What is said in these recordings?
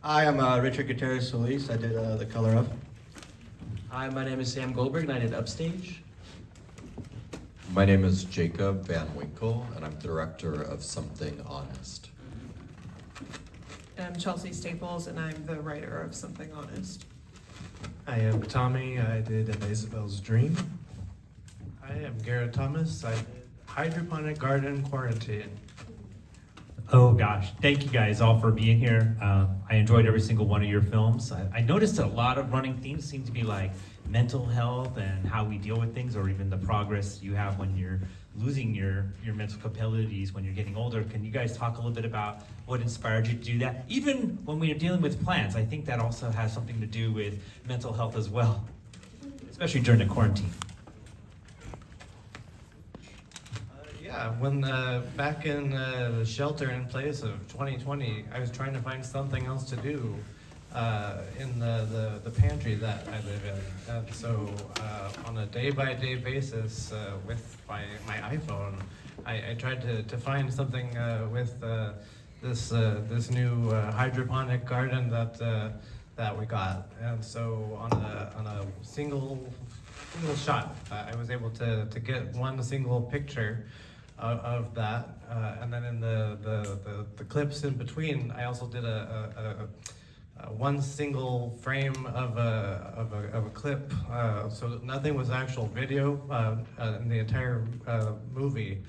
Hi, I'm Richard Gutierrez Solis. I did the color of. Hi, my name is Sam Goldberg and I did Upstage. My name is Jacob Van Winkle, and I'm director of Something Honest. I'm Chelsea Staples, and I'm the writer of Something Honest. I am Tommy. I did An Isabel's Dream. I am Garrett Thomas. I did Hydroponic Garden Quarantine. Oh gosh, thank you guys all for being here. I enjoyed every single one of your films. I noticed a lot of running themes seem to be like mental health and how we deal with things, or even the progress you have when you're losing your mental capabilities when you're getting older. Can you guys talk a little bit about what inspired you to do that? Even when we are dealing with plants, I think that also has something to do with mental health as well, especially during the quarantine. Yeah, when back in the shelter in place of 2020, I was trying to find something else to do in the pantry that I live in. And so on a day-by-day basis with my iPhone, I tried to find something with this new hydroponic garden that we got. And so on a single shot, I was able to get one single picture of that, and then in the clips in between, I also did a one single frame of a clip, so nothing was actual video in the entire movie.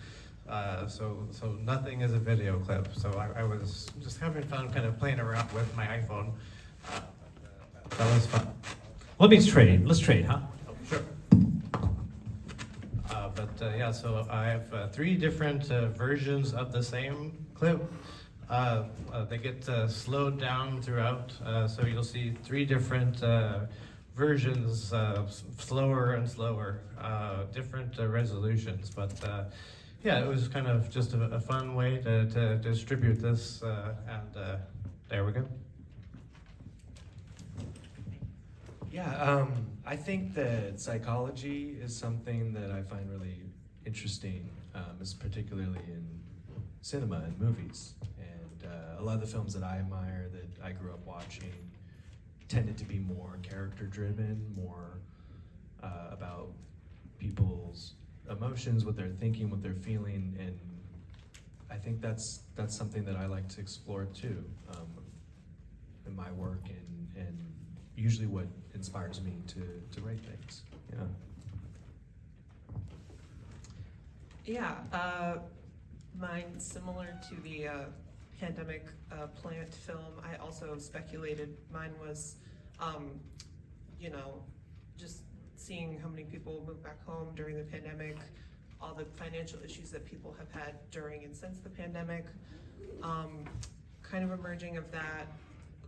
So nothing is a video clip. So I was just having fun, kind of playing around with my iPhone. That was fun. Let's trade, huh? Sure. Yeah, so I have three different versions of the same clip. They get slowed down throughout, so you'll see three different versions, slower and slower, different resolutions. But yeah, it was kind of just a fun way to distribute this, and there we go. Yeah, I think that psychology is something that I find really interesting, particularly in cinema and movies. And a lot of the films that I admire, that I grew up watching, tended to be more character-driven, more about people's emotions, what they're thinking, what they're feeling, and I think that's something that I like to explore too in my work, and usually what inspires me to write things. Yeah, mine similar to the pandemic plant film. I also speculated mine was, just seeing how many people moved back home during the pandemic, all the financial issues that people have had during and since the pandemic, kind of emerging of that,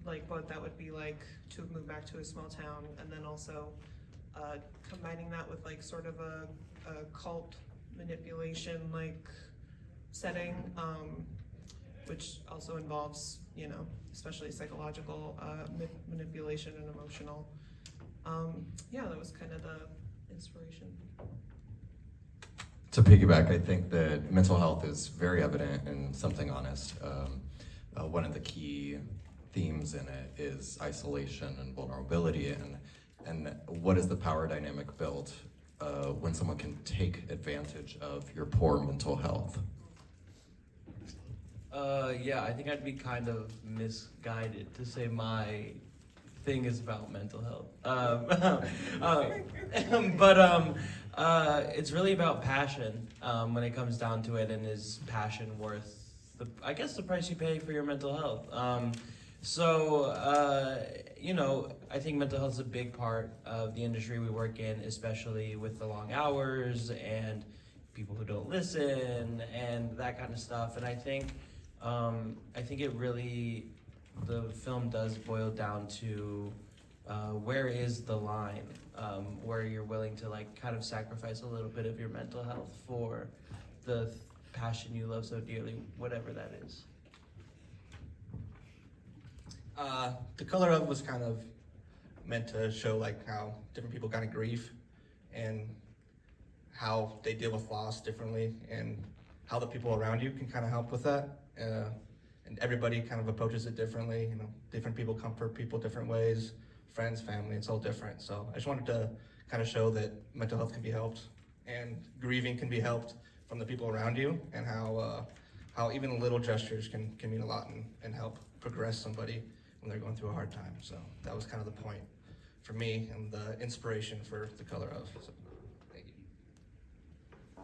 like what that would be like to move back to a small town, and then also combining that with like sort of a cult manipulation like setting, which also involves, especially psychological manipulation and emotional. Yeah, that was kind of the inspiration. To piggyback, I think that mental health is very evident in Something Honest. One of the key themes in it is isolation and vulnerability, and what is the power dynamic built when someone can take advantage of your poor mental health? Yeah, I think I'd be kind of misguided to say my thing is about mental health. It's really about passion when it comes down to it, and is passion worth the price you pay for your mental health? I think mental health is a big part of the industry we work in, especially with the long hours and people who don't listen and that kind of stuff. And I think it really, the film does boil down to where is the line where you're willing to kind of sacrifice a little bit of your mental health for the passion you love so dearly, whatever that is. The color of was kind of meant to show how different people kind of grieve and how they deal with loss differently, and how the people around you can kind of help with that. and everybody kind of approaches it differently. You know, different people comfort people different ways, friends, family, it's all different. So I just wanted to kind of show that mental health can be helped and grieving can be helped from the people around you, and how even little gestures can mean a lot and help progress somebody when they're going through a hard time. So that was kind of the point for me and the inspiration for The Color Of. So, thank you.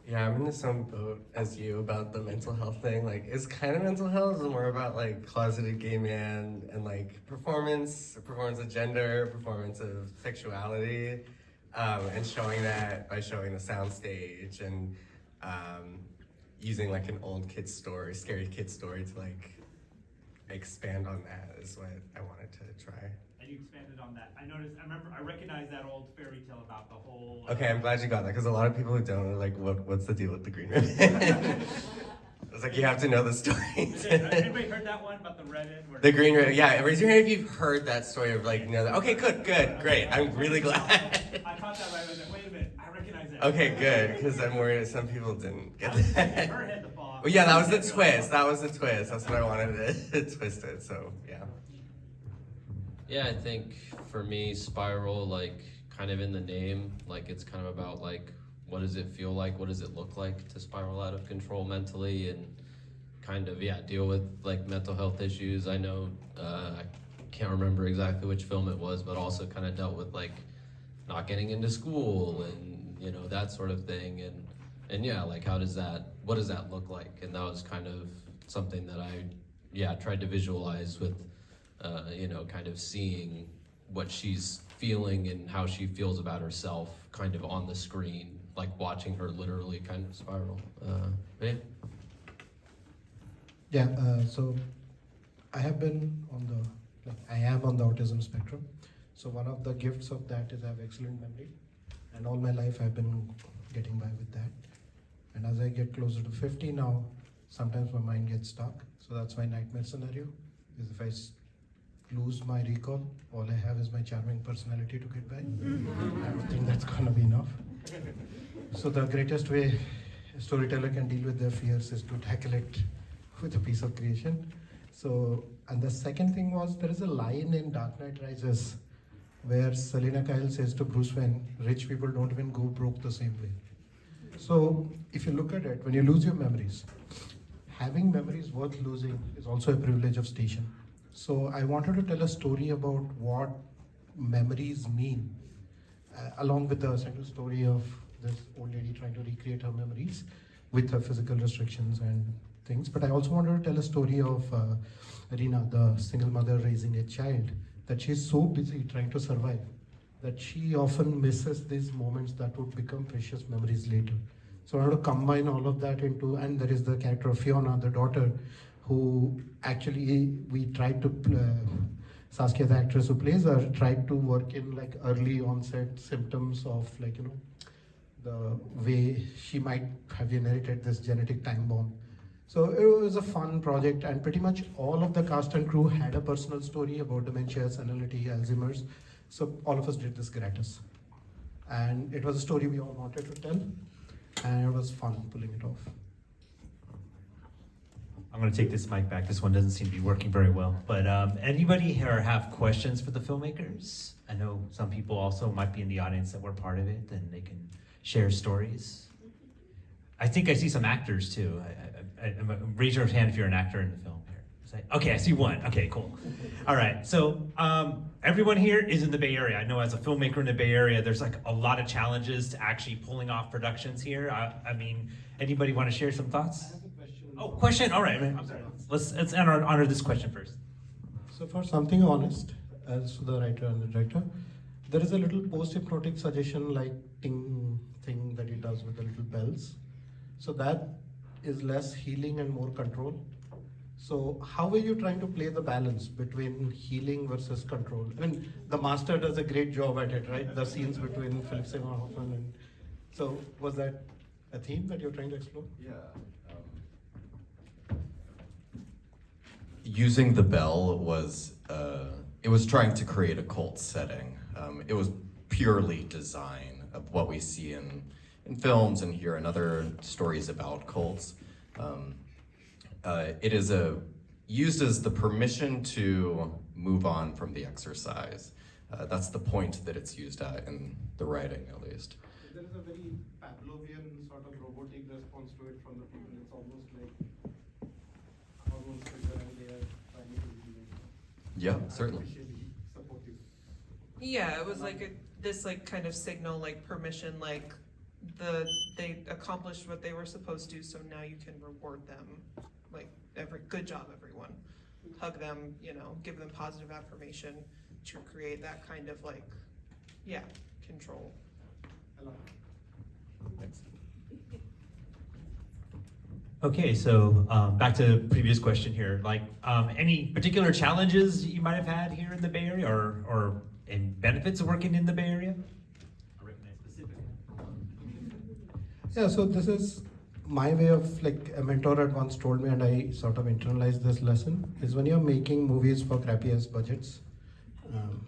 Yeah, I'm in the same boat as you about the mental health thing. Like, it's kind of mental health, it's more about like closeted gay man and like performance of gender, performance of sexuality, and showing that by showing the soundstage and using like an old kid's story, scary kid story to like expand on that is what I wanted to try. And you expanded on that. I recognize that old fairy tale about the whole. Okay, I'm glad you got that because a lot of people who don't are like, what's the deal with the green ribbon? It's like you have to know the story. Anybody heard that one about the Reddit? The green ribbon, yeah. Raise your hand if you've heard that story of like, you know, okay, good, great. I'm really glad. I caught that right. I was like, wait a minute, I recognize that. Okay, good, because I'm worried some people didn't get that. Her head to fall. Well, yeah, that was the twist. That's what I wanted to twist it. So yeah. Yeah, I think for me, Spiral, like, kind of in the name, like, it's kind of about, like, what does it feel like? What does it look like to spiral out of control mentally and kind of, yeah, deal with, like, mental health issues. I know, I can't remember exactly which film it was, but also kind of dealt with, like, not getting into school and, you know, that sort of thing. And yeah, like, what does that look like? And that was kind of something that I, yeah, tried to visualize with, you know, kind of seeing what she's feeling and how she feels about herself kind of on the screen, like watching her literally kind of spiral. Yeah. Yeah, so I have been I am on the autism spectrum. So one of the gifts of that is I have excellent memory. And all my life I've been getting by with that. And as I get closer to 50 now, sometimes my mind gets stuck. So that's my nightmare scenario, is if I lose my recall, all I have is my charming personality to get by. I don't think that's gonna be enough. So the greatest way a storyteller can deal with their fears is to tackle it with a piece of creation. So, and the second thing was, there is a line in Dark Knight Rises where Selina Kyle says to Bruce Wayne, rich people don't even go broke the same way. So if you look at it, when you lose your memories, having memories worth losing is also a privilege of station. So I wanted to tell a story about what memories mean, along with the central story of this old lady trying to recreate her memories with her physical restrictions and things. But I also wanted to tell a story of Rina, the single mother raising a child, that she's so busy trying to survive that she often misses these moments that would become precious memories later. So I want to combine all of that into, and there is the character of Fiona, the daughter, who actually we tried to, Saskia, the actress who plays her, tried to work in like early onset symptoms of like, you know, the way she might have inherited this genetic time bomb. So it was a fun project, and pretty much all of the cast and crew had a personal story about dementia, senility, Alzheimer's. So all of us did this gratis. And it was a story we all wanted to tell, and it was fun pulling it off. I'm going to take this mic back. This one doesn't seem to be working very well. But anybody here have questions for the filmmakers? I know some people also might be in the audience that were part of it, and they can share stories. I think I see some actors too. Raise your hand if you're an actor in the film here. Okay, I see one. Okay, cool. All right, so everyone here is in the Bay Area. I know as a filmmaker in the Bay Area, there's like a lot of challenges to actually pulling off productions here. I mean, anybody want to share some thoughts? Oh, question. All right. I'm sorry. Let's honor this question first. So for something honest, as the writer and the director, there is a little post-hypnotic suggestion like ting thing that he does with the little bells. So that is less healing and more control. So how are you trying to play the balance between healing versus control? I mean, the master does a great job at it, right? The scenes between Philip Seymour Hoffman and, so was that a theme that you're trying to explore? Yeah. Using the bell was, it was trying to create a cult setting. It was purely design of what we see in films and hear in other stories about cults. It is used as the permission to move on from the exercise. That's the point that it's used at in the writing, at least. There is a very Pavlovian sort of robotic response to it from the people. It's almost like hormones trigger and they are trying to be Yeah, certainly. artificially supportive. Yeah, it was like this like kind of signal, like permission, like they accomplished what they were supposed to, so now you can reward them. Like good job, everyone. Hug them, give them positive affirmation to create that kind of like, control. A lot. Okay, so back to the previous question here. Like, any particular challenges you might have had here in the Bay Area, or and benefits of working in the Bay Area? I recognize specifically. Yeah, so this is my way of, like, a mentor had once told me, and I sort of internalized this lesson, is when you're making movies for crappy ass budgets,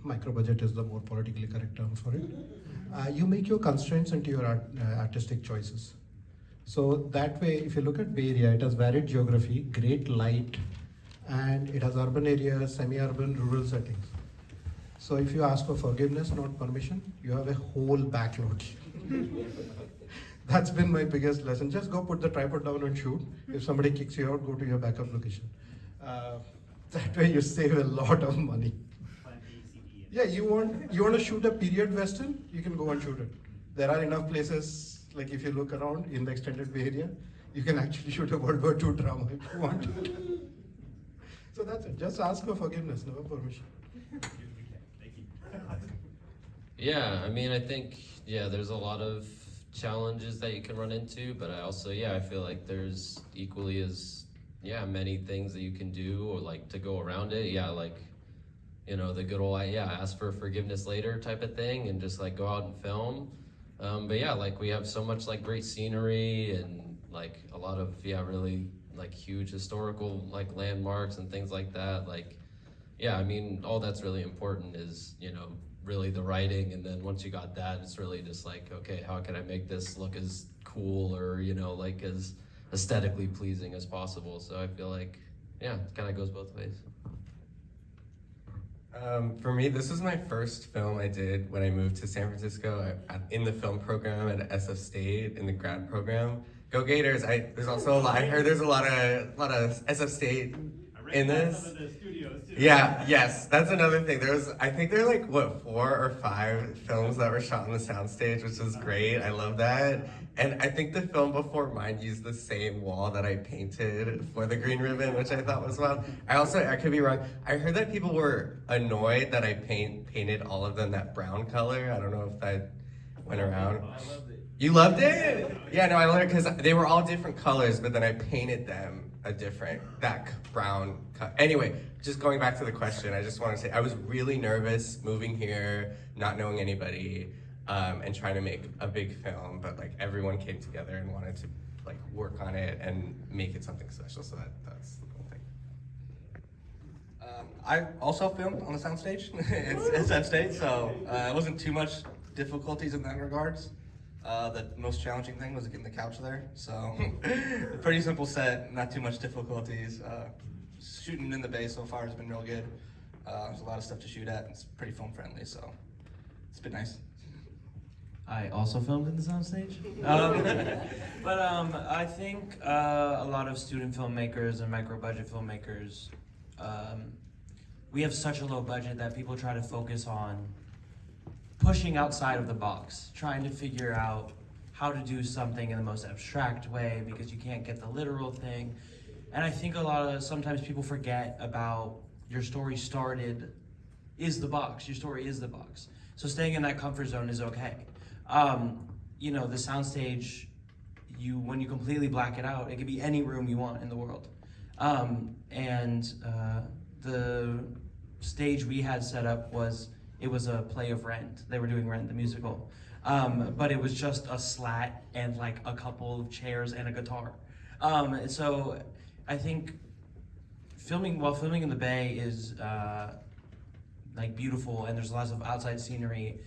micro budget is the more politically correct term for it, you make your constraints into your artistic choices. So that way, if you look at Bay Area, it has varied geography, great light, and it has urban areas, semi-urban, rural settings. So if you ask for forgiveness, not permission, you have a whole backload. That's been my biggest lesson. Just go put the tripod down and shoot. If somebody kicks you out, go to your backup location. That way you save a lot of money. Yeah, you want to shoot a period western, you can go and shoot it. There are enough places, like if you look around in the extended Bay Area, you can actually shoot a World War II drama if you want. So that's it. Just ask for forgiveness, never permission. Yeah, I mean, I think, there's a lot of challenges that you can run into, but I also, I feel like there's equally as, many things that you can do or like to go around it. Yeah, like, the good old, ask for forgiveness later type of thing and just like go out and film. But like we have so much like great scenery and like a lot of, really like huge historical like landmarks and things like that. Like, I mean, all that's really important is, really the writing, and then once you got that, it's really just like, okay, how can I make this look as cool or like as aesthetically pleasing as possible? So I feel like it kind of goes both ways. For me, this was my first film I did when I moved to San Francisco in the film program at SF State in the grad program. Go Gators! I heard there's a lot of SF State in this. Yes, that's another thing. I think there are like 4 or 5 films that were shot on the soundstage, which was great. I love that. And I think the film before mine used the same wall that I painted for the Green Ribbon, which I thought was wild. I could be wrong. I heard that people were annoyed that I painted all of them that brown color. I don't know if that went around. I loved it. You loved it? Yeah, no, I loved it because they were all different colors, but then I painted them that brown color. Anyway, just going back to the question, I just want to say I was really nervous moving here, not knowing anybody, and trying to make a big film, but like everyone came together and wanted to like work on it and make it something special. So that's the cool thing. I also filmed on the soundstage. It's SF State, so it wasn't too much difficulties in that regards. The most challenging thing was getting the couch there. So pretty simple set, not too much difficulties. Shooting in the Bay so far has been real good. There's a lot of stuff to shoot at. It's pretty film friendly, so it's been nice. I also filmed in the soundstage. But I think a lot of student filmmakers and micro budget filmmakers, we have such a low budget that people try to focus on pushing outside of the box, trying to figure out how to do something in the most abstract way because you can't get the literal thing. And I think sometimes people forget about your story is the box. Your story is the box. So staying in that comfort zone is okay. The soundstage, when you completely black it out, it could be any room you want in the world. The stage we had set up was a play of Rent. They were doing Rent, the musical. But it was just a slat and like a couple of chairs and a guitar. So I think filming in the Bay is like beautiful, and there's lots of outside scenery.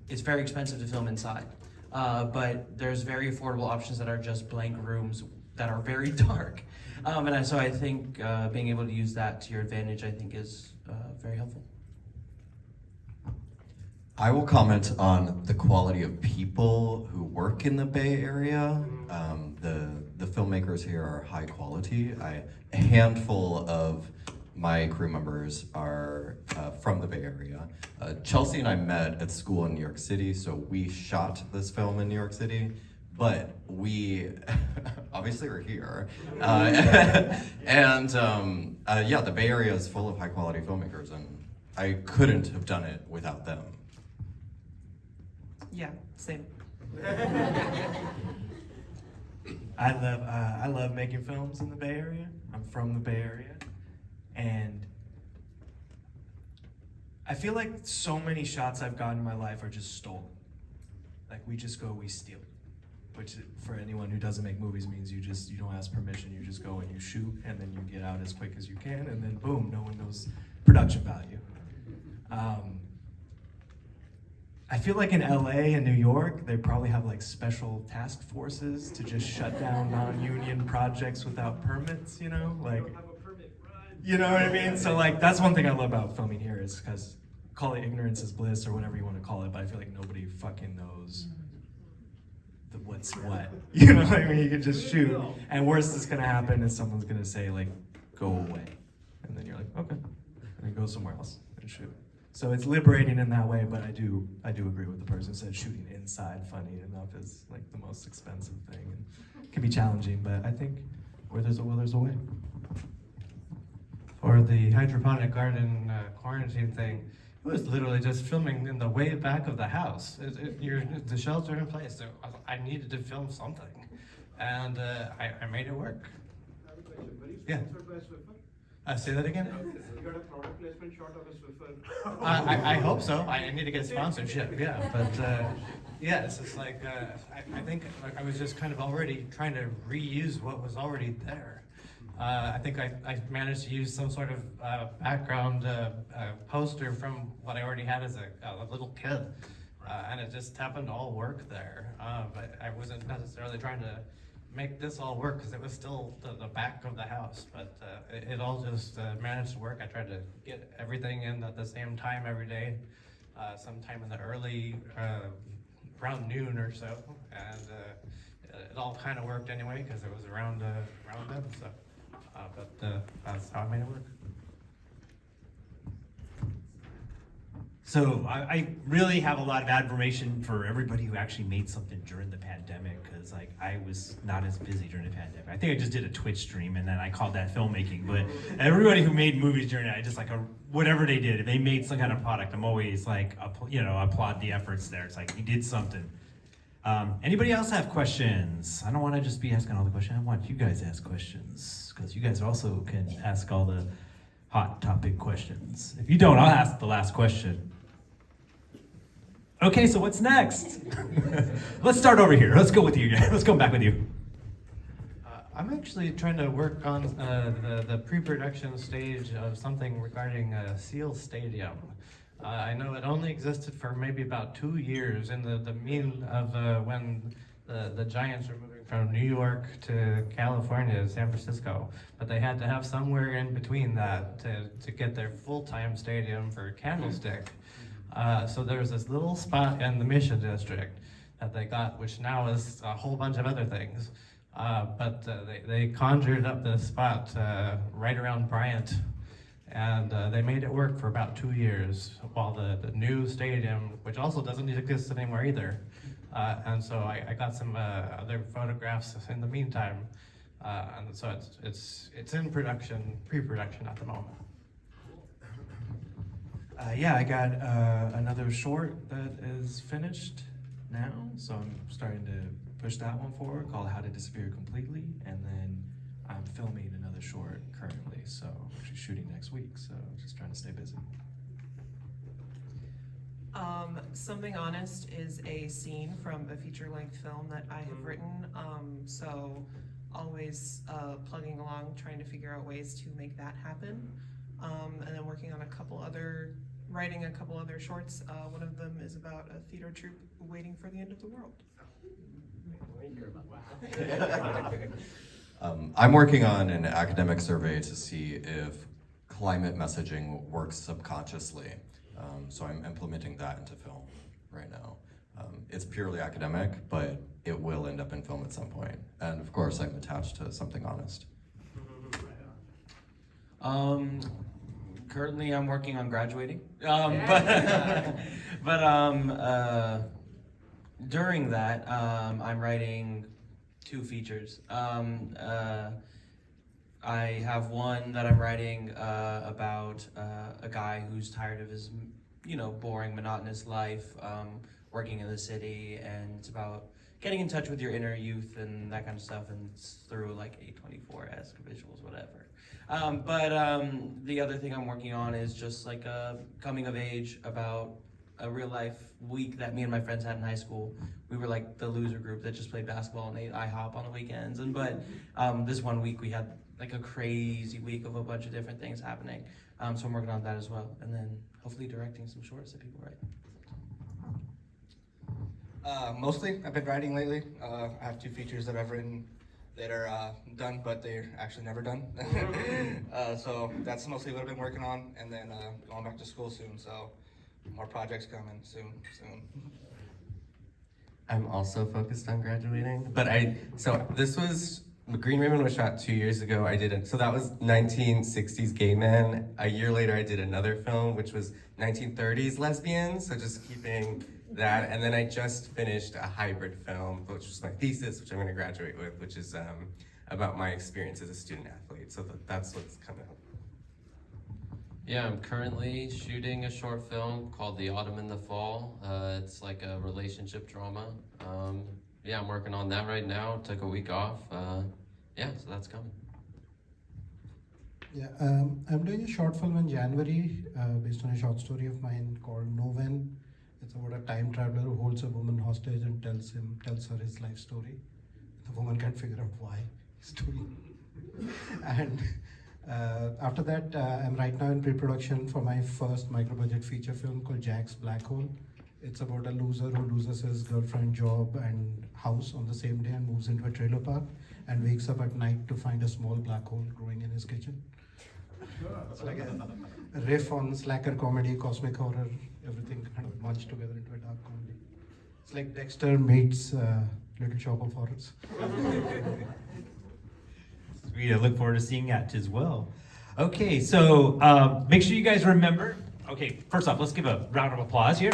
It's very expensive to film inside, but there's very affordable options that are just blank rooms that are very dark. So I think being able to use that to your advantage, I think, is very helpful. I will comment on the quality of people who work in the Bay Area. The filmmakers here are high quality. A handful of my crew members are from the Bay Area. Chelsea and I met at school in New York City, so we shot this film in New York City, but we obviously are here. Yeah, the Bay Area is full of high quality filmmakers, and I couldn't have done it without them. Yeah, same. I love making films in the Bay Area. I'm from the Bay Area, and I feel like so many shots I've gotten in my life are just stolen. Like we just go, we steal, which for anyone who doesn't make movies means you don't ask permission. You just go and you shoot, and then you get out as quick as you can, and then boom, no one knows production value. I feel like in LA and New York, they probably have like special task forces to just shut down non-union projects without permits, you know? Like, you know what I mean? So like, that's one thing I love about filming here is because call it ignorance is bliss or whatever you want to call it, but I feel like nobody fucking knows what's what. You know what I mean? You can just shoot, and worst that's gonna happen is someone's gonna say like, go away. And then you're like, okay, and then go somewhere else and shoot. So it's liberating in that way, but I do agree with the person who said shooting inside, funny enough, is like the most expensive thing and can be challenging, but I think where there's a will, there's a way. For the hydroponic garden quarantine thing, it was literally just filming in the way back of the house. The shelter in place, so I needed to film something, and I made it work. I have a question. Were you Yeah. sponsored by Swiffer? Say that again? You got a product placement shot of a Swiffer? I hope so. I need to get sponsorship, yeah. But yeah, it's just like, I think I was just kind of already trying to reuse what was already there. I think I managed to use some sort of background poster from what I already had as a little kid. And it just happened to all work there. But I wasn't necessarily trying to make this all work because it was still the back of the house, but it all just managed to work. I tried to get everything in at the same time every day, sometime in the early, around noon or so, and it all kind of worked anyway because it was around then, so, but that's how I made it work. So I really have a lot of admiration for everybody who actually made something during the pandemic, because like I was not as busy during the pandemic. I think I just did a Twitch stream and then I called that filmmaking. But everybody who made movies during it, I just like whatever they did, if they made some kind of product, I'm always like, applaud the efforts there. It's like you did something. Anybody else have questions? I don't want to just be asking all the questions. I want you guys to ask questions because you guys also can ask all the hot topic questions. If you don't, I'll ask the last question. Okay, so what's next? Let's start over here. Let's go with you guys. Let's go back with you. I'm actually trying to work on the pre-production stage of something regarding Seal Stadium. I know it only existed for maybe about 2 years in the mean of when the Giants were moving from New York to California, San Francisco. But they had to have somewhere in between that to get their full-time stadium for Candlestick. So there's this little spot in the Mission District that they got, which now is a whole bunch of other things. But they conjured up this spot right around Bryant, and they made it work for about 2 years, while the new stadium, which also doesn't exist anymore either. And so I got some other photographs in the meantime, and so it's in production, pre-production at the moment. Yeah, I got another short that is finished now, so I'm starting to push that one forward called How to Disappear Completely, and then I'm filming another short currently, so actually shooting next week, so just trying to stay busy. Something Honest is a scene from a feature-length film that I have written, so always plugging along, trying to figure out ways to make that happen. And then working on writing a couple other shorts. One of them is about a theater troupe waiting for the end of the world. I'm working on an academic survey to see if climate messaging works subconsciously. So I'm implementing that into film right now. It's purely academic, but it will end up in film at some point. And of course, I'm attached to Something Honest. Currently, I'm working on graduating. During that, I'm writing 2 features. I have one that I'm writing about a guy who's tired of his, boring, monotonous life, working in the city, and it's about getting in touch with your inner youth and that kind of stuff, and it's through like A24-esque visuals, whatever. The other thing I'm working on is just like a coming of age about a real life week that me and my friends had in high school. We were like the loser group that just played basketball and ate IHOP on the weekends. This one week we had like a crazy week of a bunch of different things happening. So I'm working on that as well. And then hopefully directing some shorts that people write. Mostly, I've been writing lately. I have 2 features that I've written that are done, but they're actually never done. So that's mostly what I've been working on, and then going back to school soon, so more projects coming soon. I'm also focused on graduating, but this was, Green Ribbon was shot 2 years ago. So that was 1960s gay men. A year later, I did another film, which was 1930s lesbians, so just keeping that. And then I just finished a hybrid film, which was my thesis, which I'm gonna graduate with, which is about my experience as a student athlete. So that's what's coming up. Yeah, I'm currently shooting a short film called The Autumn and the Fall. It's like a relationship drama. Yeah, I'm working on that right now. Took a week off. So that's coming. Yeah, I'm doing a short film in January based on a short story of mine called No When. It's about a time traveler who holds a woman hostage and tells her his life story. The woman can't figure out why he's doing it. And after that, I'm right now in pre-production for my first micro-budget feature film called Jack's Black Hole. It's about a loser who loses his girlfriend, job, and house on the same day and moves into a trailer park and wakes up at night to find a small black hole growing in his kitchen. It's like a riff on slacker comedy, cosmic horror, everything kind of munched together into a dark comedy. It's like Dexter meets Little Shop of Horrors. Sweet, I look forward to seeing that as well. Okay, so make sure you guys remember. Okay, first off, let's give a round of applause here.